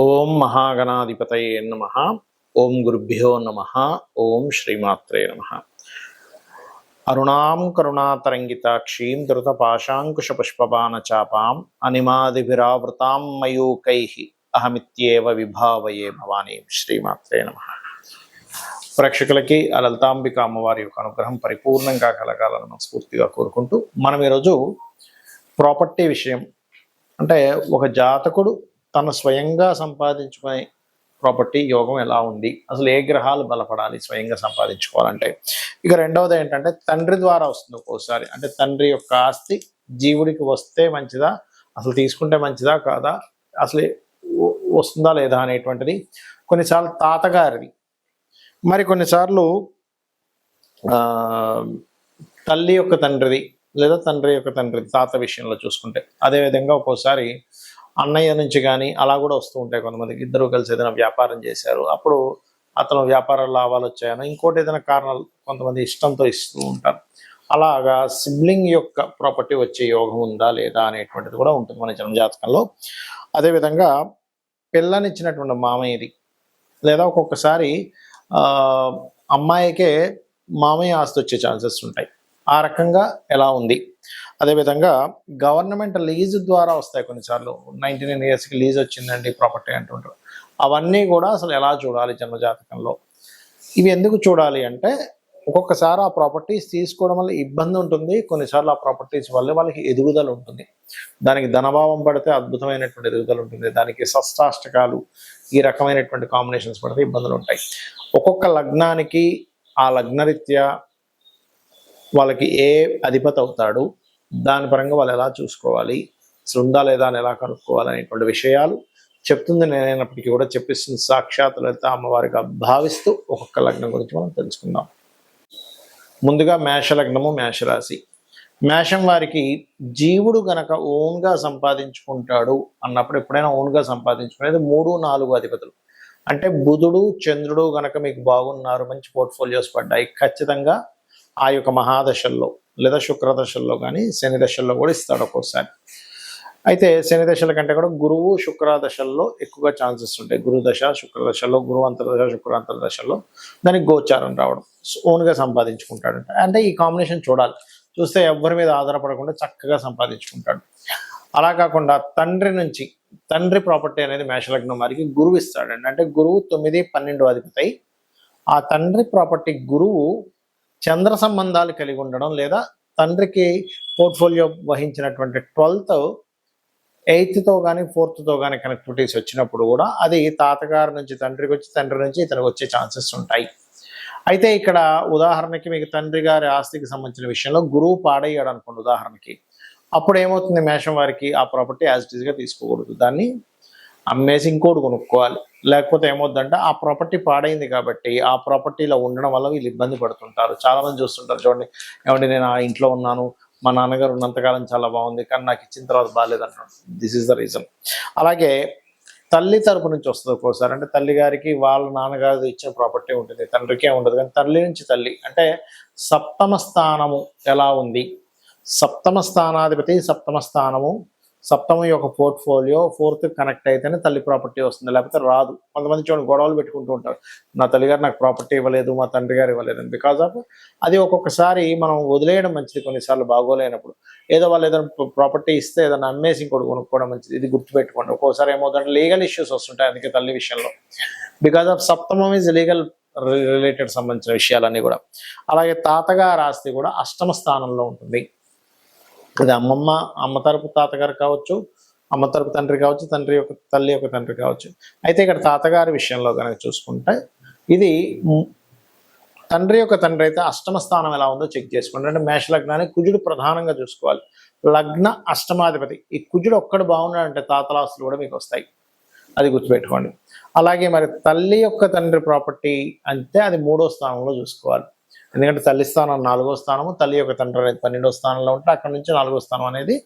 ఓం మహాగణాధిపతయే నమః. ఓం గురుభ్యో నమః. ఓం శ్రీమాత్రే నమః. అరుణాం కరుణాతరంగితాక్షీం ధృతపాశాంకుశపుష్పబాణచాపాం అనిమాదిభిరావృతాం మయూకైః అహమిత్యేవ విభావయే భవానీం. శ్రీమాత్రే నమః. ప్రేక్షకులకి ఆ లలితాంబిక అమ్మవారి యొక్క అనుగ్రహం పరిపూర్ణంగా కలగాలని మనస్ఫూర్తిగా కోరుకుంటూ మనం ఈరోజు ప్రాపర్టీ విషయం, అంటే ఒక జాతకుడు తను స్వయంగా సంపాదించుకునే ప్రాపర్టీ యోగం ఎలా ఉంది, అసలు ఏ గ్రహాలు బలపడాలి స్వయంగా సంపాదించుకోవాలంటే. ఇక రెండవది ఏంటంటే తండ్రి ద్వారా వస్తుంది ఒక్కోసారి, అంటే తండ్రి యొక్క ఆస్తి జీవుడికి వస్తే మంచిదా, అసలు తీసుకుంటే మంచిదా కాదా, అసలు వస్తుందా లేదా అనేటువంటిది. కొన్నిసార్లు తాతగారిది, మరి కొన్నిసార్లు తల్లి యొక్క తండ్రిది, లేదా తండ్రి యొక్క తండ్రిది తాత విషయంలో చూసుకుంటే. అదేవిధంగా ఒక్కోసారి అన్నయ్య నుంచి కానీ అలా కూడా వస్తూ ఉంటాయి. కొంతమందికి ఇద్దరు కలిసి ఏదైనా వ్యాపారం చేశారు, అప్పుడు అతను వ్యాపార లాభాలు వచ్చాయని, ఇంకోటి ఏదైనా కారణాలు కొంతమంది ఇష్టంతో ఇస్తూ ఉంటారు. అలాగా సిబ్లింగ్ యొక్క ప్రాపర్టీ వచ్చే యోగం ఉందా లేదా అనేటువంటిది కూడా ఉంటుంది మన జన్మజాతకంలో. అదేవిధంగా పిల్లనిచ్చినటువంటి మామయ్యది, లేదా ఒక్కొక్కసారి అమ్మాయికే మామయ్య ఆస్తి వచ్చే ఛాన్సెస్ ఉంటాయి. ఆ రకంగా ఎలా ఉంది. అదేవిధంగా గవర్నమెంట్ లీజు ద్వారా వస్తాయి కొన్నిసార్లు. 99 yearsకి లీజ్ వచ్చిందండి ప్రాపర్టీ అంటుంటారు. అవన్నీ కూడా అసలు ఎలా చూడాలి జన్మజాతకంలో. ఇవి ఎందుకు చూడాలి అంటే, ఒక్కొక్కసారి ఆ ప్రాపర్టీస్ తీసుకోవడం వల్ల ఇబ్బంది ఉంటుంది, కొన్నిసార్లు ఆ ప్రాపర్టీస్ వల్ల వాళ్ళకి ఎదుగుదల ఉంటుంది. దానికి ధనభావం పడితే అద్భుతమైనటువంటి ఎదుగుదల ఉంటుంది, దానికి షష్టాష్టకాలు ఈ రకమైనటువంటి కాంబినేషన్స్ పడితే ఇబ్బందులు ఉంటాయి. ఒక్కొక్క లగ్నానికి ఆ లగ్నరీత్యా వాళ్ళకి ఏ అధిపతి అవుతాడు, దాని పరంగా వాళ్ళు ఎలా చూసుకోవాలి, అసలు ఉందా లేదా అని ఎలా కనుక్కోవాలి అనేటువంటి విషయాలు చెప్తుంది నేనైనప్పటికీ కూడా చెప్పిస్తుంది సాక్షాత్ లలిత అమ్మవారిగా భావిస్తూ ఒక్కొక్క లగ్నం గురించి మనం తెలుసుకుందాం. ముందుగా మేష లగ్నము, మేషరాశి. మేషం వారికి జీవుడు గనక ఓన్గా సంపాదించుకుంటాడు అన్నప్పుడు, ఎప్పుడైనా ఓన్గా సంపాదించుకునేది 3, 4 అధిపతులు. అంటే బుధుడు, చంద్రుడు గనక మీకు బాగున్నారు, మంచి పోర్ట్ఫోలియోస్ పడ్డాయి, ఖచ్చితంగా ఆ యొక్క మహాదశల్లో లేదా శుక్రదశల్లో కానీ శని దశల్లో కూడా ఇస్తాడు ఒక్కోసారి. అయితే శని దశల కంటే కూడా గురువు శుక్రదశల్లో ఎక్కువగా ఛాన్సెస్ ఉంటాయి. గురు దశ శుక్రదశల్లో, గురువు అంతర్దశ శుక్రాంతర్దశల్లో దానికి గోచారం రావడం, ఓన్గా సంపాదించుకుంటాడంట. అంటే ఈ కాంబినేషన్ చూడాలి, చూస్తే ఎవరి మీద ఆధారపడకుండా చక్కగా సంపాదించుకుంటాడు. అలా కాకుండా తండ్రి ప్రాపర్టీ అనేది మేషలగ్నం వారికి గురువు ఇస్తాడండి. అంటే గురువు 9, 12 అధిపతి. ఆ తండ్రి ప్రాపర్టీ గురువు చంద్ర సంబంధాలు కలిగి ఉండడం, లేదా తండ్రికి పోర్ట్ఫోలియో వహించినటువంటి 12th, 8th కానీ 4th కానీ కనెక్టివిటీస్ వచ్చినప్పుడు కూడా అది తాతగారి నుంచి తండ్రికి వచ్చి, తండ్రి నుంచి ఇతనికి వచ్చే ఛాన్సెస్ ఉంటాయి. అయితే ఇక్కడ ఉదాహరణకి మీకు తండ్రి గారి ఆస్తికి సంబంధించిన విషయంలో గురువు పాడయ్యాడు అనుకోండి ఉదాహరణకి, అప్పుడు ఏమవుతుంది, మేషం వారికి ఆ ప్రాపర్టీ యాజ్ ఇట్ ఈస్గా తీసుకోకూడదు, దాన్ని అమ్మేసి ఇంకోటి కొనుక్కోవాలి. లేకపోతే ఏమవుద్దంటే ఆ ప్రాపర్టీ పాడైంది కాబట్టి ఆ ప్రాపర్టీలో ఉండడం వల్ల వీళ్ళు ఇబ్బంది పడుతుంటారు. చాలామంది చూస్తుంటారు, చూడండి, ఏమంటే నేను ఆ ఇంట్లో ఉన్నాను, మా నాన్నగారు ఉన్నంతకాలం చాలా బాగుంది, కానీ నాకు ఇచ్చిన తర్వాత బాగాలేదంటున్నాడు. This is the reason. అలాగే తల్లి తరపు నుంచి వస్తుంది ఒక్కోసారి, అంటే తల్లి గారికి వాళ్ళ నాన్నగారు ఇచ్చిన ప్రాపర్టీ ఉంటుంది, తండ్రికే ఉండదు. కానీ తల్లి నుంచి తల్లి అంటే సప్తమ స్థానము ఎలా ఉంది, సప్తమ స్థానాధిపతి సప్తమ స్థానము, సప్తమ యొక్క పోర్ట్ఫోలియో 4th కనెక్ట్ అయితేనే తల్లి ప్రాపర్టీ వస్తుంది, లేకపోతే రాదు. కొంతమంది చూడండి గొడవలు పెట్టుకుంటూ ఉంటారు, నా తల్లిగారు నాకు ప్రాపర్టీ ఇవ్వలేదు, మా తండ్రి గారు ఇవ్వలేదు అని. బికాజ్ ఆఫ్ అది ఒక్కొక్కసారి మనం వదిలేయడం మంచిది, కొన్నిసార్లు బాగోలేనప్పుడు. ఏదో వాళ్ళు ఏదైనా ప్రాపర్టీ ఇస్తే ఏదైనా అమ్మేసి ఇంకోటి కొనుక్కోవడం మంచిది. ఇది గుర్తుపెట్టుకోండి. ఒక్కోసారి ఏమవుతుందంటే లీగల్ ఇష్యూస్ వస్తుంటాయి అందుకే తల్లి విషయంలో. బికాజ్ ఆఫ్ సప్తమం ఈజ్ లీగల్ రిలేటెడ్ సంబంధించిన విషయాలన్నీ కూడా. అలాగే తాతగారి ఆస్తి కూడా అష్టమ స్థానంలో ఉంటుంది. అది అమ్మ తరపు తాతగారు కావచ్చు, అమ్మ తరపు తండ్రి కావచ్చు, తల్లి యొక్క తండ్రి కావచ్చు. అయితే ఇక్కడ తాతగారి విషయంలో కనుక చూసుకుంటే, ఇది తండ్రి యొక్క తండ్రి అయితే అష్టమ స్థానం ఎలా ఉందో చెక్ చేసుకోండి. అంటే మేష లగ్నానికి కుజుడు ప్రధానంగా చూసుకోవాలి, లగ్న అష్టమాధిపతి. ఈ కుజుడు ఒక్కడు బాగున్నాడంటే తాతలాస్తులు కూడా మీకు వస్తాయి, అది గుర్తుపెట్టుకోండి. అలాగే మరి తల్లి యొక్క తండ్రి ప్రాపర్టీ అంటే అది 3వ స్థానంలో చూసుకోవాలి. ఎందుకంటే తల్లి స్థానం 4వ స్థానము, తల్లి యొక్క తండ్రి అనేది 12వ స్థానంలో ఉంటే అక్కడ నుంచి 4వ స్థానం అనేది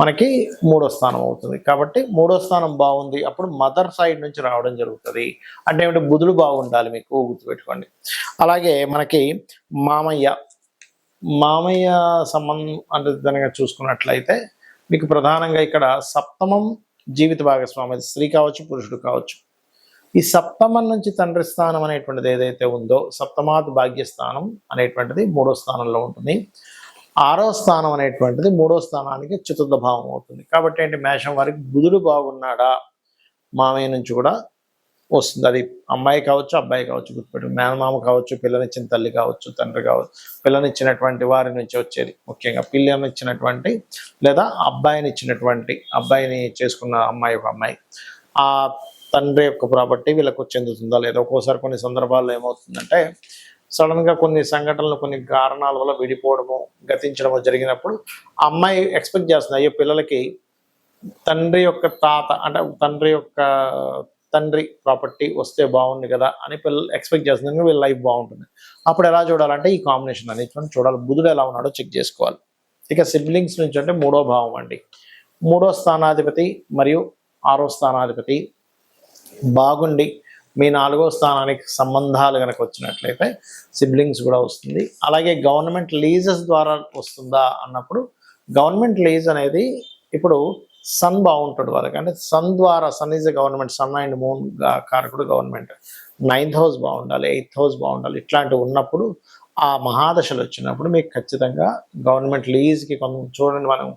మనకి 3వ స్థానం అవుతుంది. కాబట్టి 3వ స్థానం బాగుంది, అప్పుడు మదర్ సైడ్ నుంచి రావడం జరుగుతుంది. అంటే ఏమిటి, బుధుడు బాగుండాలి మీకు, గుర్తుపెట్టుకోండి. అలాగే మనకి మామయ్య సంబంధం అంటే దానిగా చూసుకున్నట్లయితే మీకు ప్రధానంగా ఇక్కడ సప్తమం జీవిత భాగస్వామి, అది స్త్రీ కావచ్చు, పురుషుడు కావచ్చు. ఈ సప్తమం నుంచి తండ్రి స్థానం అనేటువంటిది ఏదైతే ఉందో, సప్తమాత్ భాగ్యస్థానం అనేటువంటిది 3వ స్థానంలో ఉంటుంది. 6వ స్థానం అనేటువంటిది 3వ స్థానానికి చతుర్థ భావం అవుతుంది. కాబట్టి ఏంటి, మేషం వారికి బుధుడు బాగున్నాడా, మామయ్య నుంచి కూడా వస్తుంది. అది అమ్మాయి కావచ్చు, అబ్బాయి కావచ్చు, గుర్తుపెట్టు. మేనమామ కావచ్చు, పిల్లనిచ్చిన తల్లి కావచ్చు, తండ్రి కావచ్చు, పిల్లనిచ్చినటువంటి వారి నుంచి వచ్చేది. ముఖ్యంగా పిల్లనిచ్చినటువంటి లేదా అబ్బాయిని చేసుకున్న అమ్మాయి ఒక అమ్మాయి, ఆ తండ్రి యొక్క ప్రాపర్టీ వీళ్ళకు చెందుతుందా లేదా. ఒక్కోసారి కొన్ని సందర్భాల్లో ఏమవుతుందంటే, సడన్గా కొన్ని సంఘటనలు, కొన్ని కారణాల వల్ల విడిపోవడము, గతించడము జరిగినప్పుడు ఆ అమ్మాయి ఎక్స్పెక్ట్ చేస్తుంది, అయ్యో పిల్లలకి తండ్రి యొక్క తండ్రి ప్రాపర్టీ వస్తే బాగుంది కదా అని పిల్లలు ఎక్స్పెక్ట్ చేస్తుంది, వీళ్ళ లైఫ్ బాగుంటుంది. అప్పుడు ఎలా చూడాలంటే ఈ కాంబినేషన్ అనేది చూడాలి, బుధుడు ఎలా ఉన్నాడో చెక్ చేసుకోవాలి. ఇక సిబ్లింగ్స్ నుంచి అంటే 3వ భావం అండి. 3వ స్థానాధిపతి మరియు 6వ స్థానాధిపతి బాగుండి మీ 4వ స్థానానికి సంబంధాలు కనుక వచ్చినట్లయితే సిబ్లింగ్స్ కూడా వస్తుంది. అలాగే గవర్నమెంట్ లీజెస్ ద్వారా వస్తుందా అన్నప్పుడు, గవర్నమెంట్ లీజ్ అనేది ఇప్పుడు సన్ బాగుంటాడు వాళ్ళకి, అంటే సన్ ద్వారా, sun is government, sun and moon కారకుడు గవర్నమెంట్. 9th హౌస్ బాగుండాలి, 8th హౌస్ బాగుండాలి. ఇట్లాంటివి ఉన్నప్పుడు, ఆ మహాదశలు వచ్చినప్పుడు మీకు ఖచ్చితంగా గవర్నమెంట్ లీజ్కి చూడండి, మనం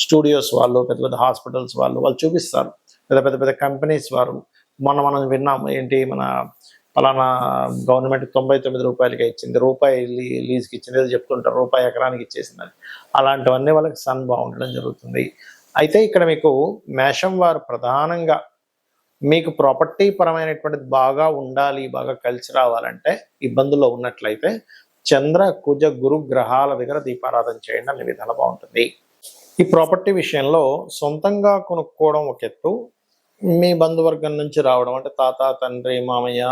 స్టూడియోస్ వాళ్ళు, పెద్ద పెద్ద హాస్పిటల్స్ వాళ్ళు చూపిస్తారు, పెద్ద కంపెనీస్ వారు. మనం విన్నాం ఏంటి, మన పలానా గవర్నమెంట్ 99 రూపాయలకి ఇచ్చింది, రూపాయి లీజ్కి ఇచ్చింది, ఏదో చెప్తుంటారు, రూపాయి ఎకరానికి ఇచ్చేసింది. అలాంటివన్నీ వాళ్ళకి సన్ బాగుండడం జరుగుతుంది. అయితే ఇక్కడ మీకు మేషం వారు ప్రధానంగా మీకు ప్రాపర్టీ పరమైనటువంటిది బాగా ఉండాలి, బాగా కలిసి రావాలంటే, ఇబ్బందుల్లో ఉన్నట్లయితే చంద్ర, కుజ, గురు గ్రహాల దగ్గర దీపారాధన చేయండి, అన్ని విధాలు బాగుంటుంది. ఈ ప్రాపర్టీ విషయంలో సొంతంగా కొనుక్కోవడం ఒక ఎత్తు, మీ బంధువర్గం నుంచి రావడం అంటే తాత, తండ్రి, మామయ్య,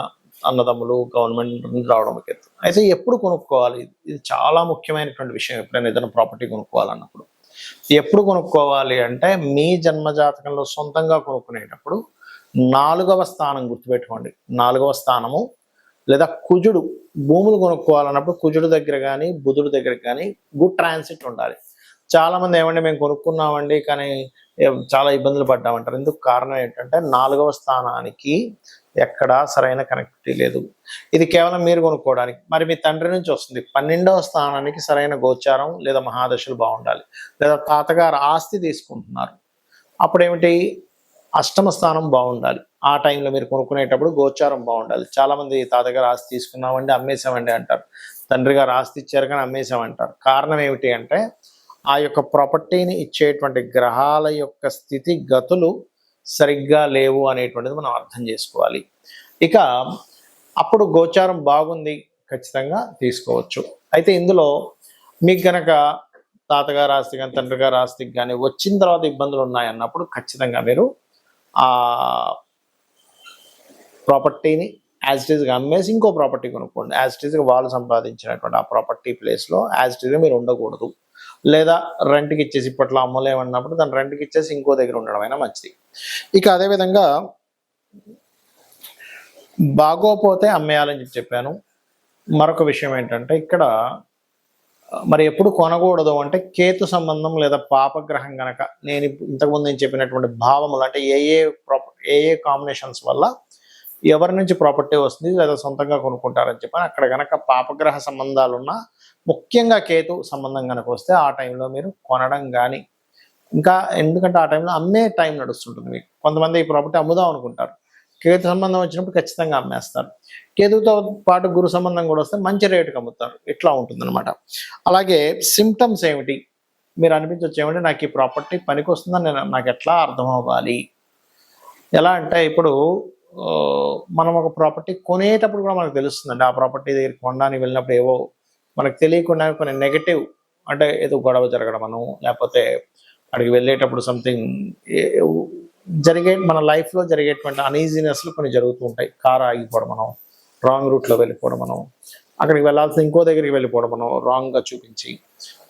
అన్నదమ్ములు, గవర్నమెంట్ నుంచి రావడం ఒక ఎత్తు. అయితే ఎప్పుడు కొనుక్కోవాలి, ఇది చాలా ముఖ్యమైనటువంటి విషయం. ఎప్పుడైనా ఏదైనా ప్రాపర్టీ కొనుక్కోవాలన్నప్పుడు ఎప్పుడు కొనుక్కోవాలి అంటే, మీ జన్మజాతకంలో సొంతంగా కొనుక్కునేటప్పుడు 4వ స్థానం గుర్తుపెట్టుకోండి. 4వ స్థానము లేదా కుజుడు, భూములు కొనుక్కోవాలన్నప్పుడు కుజుడు దగ్గర కానీ బుధుడు దగ్గర కానీ గుడ్ ట్రాన్సిట్ ఉండాలి. చాలామంది ఏమంటే మేము కొనుక్కున్నామండి కానీ చాలా ఇబ్బందులు పడ్డామంటారు. ఎందుకు కారణం ఏంటంటే 4వ స్థానానికి ఎక్కడా సరైన కనెక్టివిటీ లేదు. ఇది కేవలం మీరు కొనుక్కోవడానికి. మరి మీ తండ్రి నుంచి వస్తుంది. 12వ స్థానానికి సరైన గోచారం లేదా మహాదశలు బాగుండాలి. లేదా తాతగారు ఆస్తి తీసుకుంటున్నారు, అప్పుడు ఏమిటి, 8వ స్థానం బాగుండాలి. ఆ టైంలో మీరు కొనుక్కునేటప్పుడు గోచారం బాగుండాలి. చాలామంది తాతగారు ఆస్తి తీసుకున్నామండి, అమ్మేశామండి అంటారు. తండ్రి గారు ఆస్తి ఇచ్చారు కానీ అమ్మేశామంటారు. కారణం ఏమిటి అంటే, ఆ యొక్క ప్రాపర్టీని ఇచ్చేటువంటి గ్రహాల యొక్క స్థితి గతులు సరిగ్గా లేవు అనేటువంటిది మనం అర్థం చేసుకోవాలి. ఇక అప్పుడు గోచారం బాగుంది, ఖచ్చితంగా తీసుకోవచ్చు. అయితే ఇందులో మీకు గనక తాతగారు ఆస్తి కానీ తండ్రి గారు ఆస్తికి కానీ వచ్చిన తర్వాత ఇబ్బందులు ఉన్నాయన్నప్పుడు ఖచ్చితంగా మీరు ఆ ప్రాపర్టీని యాజ్ ఇట్ ఈస్గా అమ్మేసి ఇంకో ప్రాపర్టీ కొనుక్కోండి. యాజ్ ఇట్ ఈస్గా వాళ్ళు సంపాదించినటువంటి ఆ ప్రాపర్టీ ప్లేస్లో యాజ్ ఇట్ ఈస్గా మీరు ఉండకూడదు. లేదా రెంట్కి ఇచ్చేసి, ఇప్పట్లో అమ్మలేమన్నప్పుడు దాన్ని రెంట్కి ఇచ్చేసి ఇంకో దగ్గర ఉండడం అయినా మంచిది. ఇక అదేవిధంగా బాగోపోతే అమ్మేయాలని చెప్పాను. మరొక విషయం ఏంటంటే, ఇక్కడ మరి ఎప్పుడు కొనకూడదు అంటే, కేతు సంబంధం లేదా పాపగ్రహం కనుక, ఇంతకుముందు నేను చెప్పినటువంటి భావములు అంటే ఏ కాంబినేషన్స్ వల్ల ఎవరి నుంచి ప్రాపర్టీ వస్తుంది లేదా సొంతంగా కొనుక్కుంటారని చెప్పని, అక్కడ కనుక పాపగ్రహ సంబంధాలు ఉన్నా, ముఖ్యంగా కేతు సంబంధం కనుక వస్తే ఆ టైంలో మీరు కొనడం కానీ, ఇంకా ఎందుకంటే ఆ టైంలో అమ్మే టైం నడుస్తుంటుంది మీకు. కొంతమంది ఈ ప్రాపర్టీ అమ్ముదాం అనుకుంటారు, కేతు సంబంధం వచ్చినప్పుడు ఖచ్చితంగా అమ్మేస్తారు. కేతుతో పాటు గురు సంబంధం కూడా వస్తే మంచి రేటుకి అమ్ముతారు. ఇట్లా ఉంటుందన్నమాట. అలాగే సిమ్టమ్స్ ఏమిటి, మీరు అనిపించవచ్చు ఏమంటే నాకు ఈ ప్రాపర్టీ పనికి వస్తుందని నాకు ఎట్లా అర్థం అవ్వాలి. ఎలా అంటే, ఇప్పుడు మనం ఒక ప్రాపర్టీ కొనేటప్పుడు కూడా మనకు తెలుస్తుందండి. ఆ ప్రాపర్టీ దగ్గర కొనడానికి వెళ్ళినప్పుడు ఏవో మనకు తెలియకుండా కొన్ని నెగటివ్, అంటే ఏదో గొడవ జరగడమను, లేకపోతే అక్కడికి వెళ్ళేటప్పుడు సంథింగ్ మన లైఫ్లో జరిగేటువంటి అనీజీనెస్లు కొన్ని జరుగుతూ ఉంటాయి. కారు ఆగిపోవడం, మనం రాంగ్ రూట్లో వెళ్ళిపోవడం, మనం అక్కడికి వెళ్ళాల్సిన ఇంకో దగ్గరికి వెళ్ళిపోవడం, మనం రాంగ్గా చూపించి,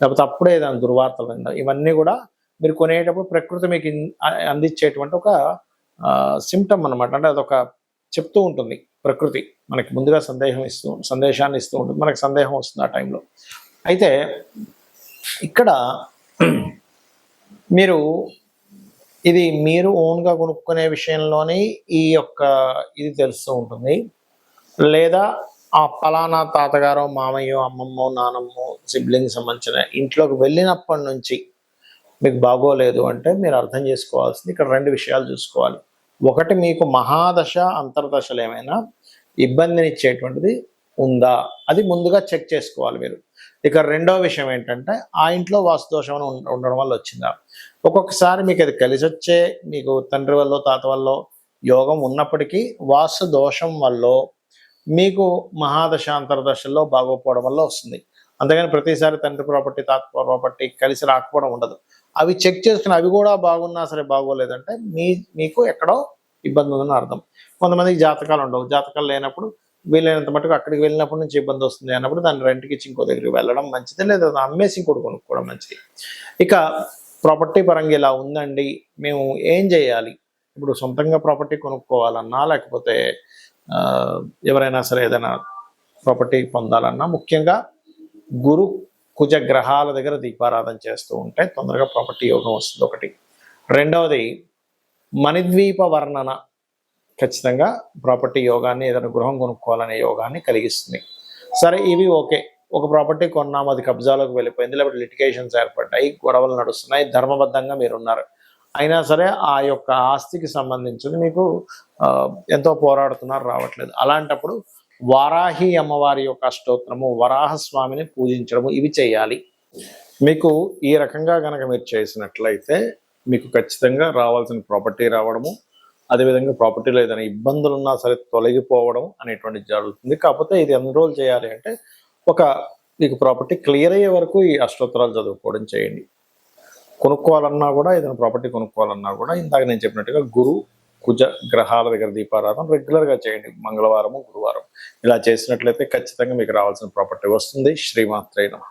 లేకపోతే అప్పుడే దాని దుర్వార్తలు వినడం, ఇవన్నీ కూడా మీరు కొనేటప్పుడు ప్రకృతి మీకు అందించేటువంటి ఒక సిమ్టమ్ అనమాట. అంటే అదొక చెప్తూ ఉంటుంది ప్రకృతి మనకి, ముందుగా సందేశాన్ని ఇస్తూ ఉంటుంది. మనకు సందేహం వస్తుంది ఆ టైంలో. అయితే ఇక్కడ మీరు ఇది మీరు ఓన్గా కొనుక్కునే విషయంలోనే ఈ యొక్క ఇది తెలుస్తూ ఉంటుంది. లేదా ఆ పలానా తాతగారో, మామయ్యో, అమ్మమ్మో, నానమ్మో, సిబ్లింగ్స్ సంబంధించిన ఇంట్లోకి వెళ్ళినప్పటి నుంచి మీకు బాగోలేదు అంటే మీరు అర్థం చేసుకోవాల్సింది ఇక్కడ 2 విషయాలు చూసుకోవాలి. ఒకటి, మీకు మహాదశ, అంతర్దశలు ఏమైనా ఇబ్బందినిచ్చేటువంటిది ఉందా? అది ముందుగా చెక్ చేసుకోవాలి మీరు. ఇక రెండో విషయం ఏంటంటే, ఆ ఇంట్లో వాస్తు దోషం అని ఉండడం వల్ల వచ్చిందా? ఒక్కొక్కసారి మీకు అది కలిసొచ్చే, మీకు తండ్రి వల్లో, తాత వల్లో యోగం ఉన్నప్పటికీ వాస్తు దోషం వల్లో మీకు మహాదశ, అంతర్దశల్లో బాగోకపోవడం వల్ల వస్తుంది. అంతేగాని ప్రతిసారి తండ్రి ప్రాపర్టీ, తాత ప్రాపర్టీ కలిసి రాకపోవడం ఉండదు. అవి చెక్ చేసుకుని అవి కూడా బాగున్నా సరే బాగోలేదంటే మీకు ఎక్కడో ఇబ్బంది ఉందని అర్థం. కొంతమందికి జాతకాలు ఉండవు. జాతకాలు లేనప్పుడు వీలైనంత మటుకు అక్కడికి వెళ్ళినప్పటి నుంచి ఇబ్బంది వస్తుంది అన్నప్పుడు దాన్ని రెంట్కి ఇచ్చి ఇంకో దగ్గరికి వెళ్ళడం మంచిది, లేదా అమ్మేసి ఇంకోటి కొనుక్కోవడం మంచిది. ఇక ప్రాపర్టీ పరంగా ఇలా ఉందండి, మేము ఏం చేయాలి? ఇప్పుడు సొంతంగా ప్రాపర్టీ కొనుక్కోవాలన్నా, లేకపోతే ఎవరైనా సరే ఏదైనా ప్రాపర్టీ పొందాలన్నా ముఖ్యంగా గురు కుజ గ్రహాల దగ్గర దీపారాధన చేస్తూ ఉంటే తొందరగా ప్రాపర్టీ యోగం వస్తుంది ఒకటి. రెండవది, మణిద్వీప వర్ణన ఖచ్చితంగా ప్రాపర్టీ యోగాన్ని, ఏదైనా గృహం కొనుక్కోవాలనే యోగాన్ని కలిగిస్తుంది. సరే, ఇవి ఓకే. ఒక ప్రాపర్టీ కొన్నాము, అది కబ్జాలోకి వెళ్ళిపోయింది, లేకపోతే లిటిగేషన్స్ ఏర్పడ్డాయి, గొడవలు నడుస్తున్నాయి, ధర్మబద్ధంగా మీరున్నారు, అయినా సరే ఆ యొక్క ఆస్తికి సంబంధించింది మీకు ఎంతో పోరాడుతున్నారు, రావట్లేదు. అలాంటప్పుడు వారాహి అమ్మవారి యొక్క అష్టోత్తరము, వరాహస్వామిని పూజించడము, ఇవి చేయాలి. మీకు ఈ రకంగా కనుక మీరు చేసినట్లయితే మీకు ఖచ్చితంగా రావాల్సిన ప్రాపర్టీ రావడము, అదేవిధంగా ప్రాపర్టీలో ఏదైనా ఇబ్బందులు ఉన్నా సరే తొలగిపోవడం అనేటువంటిది జరుగుతుంది. కాకపోతే ఇది ఎన్ని రోజులు చేయాలి అంటే, మీకు ప్రాపర్టీ క్లియర్ అయ్యే వరకు ఈ అష్టోత్తరాలు చదువుకోవడం చేయండి. కొనుక్కోవాలన్నా కూడా, ఏదైనా ప్రాపర్టీ కొనుక్కోవాలన్నా కూడా ఇందాక నేను చెప్పినట్టుగా గురు కుజ గ్రహాల దగ్గర దీపారాధన రెగ్యులర్గా చేయండి. మంగళవారము, గురువారం ఇలా చేసినట్లయితే ఖచ్చితంగా మీకు రావాల్సిన ప్రాపర్టీ వస్తుంది. శ్రీమాత్రే నమః.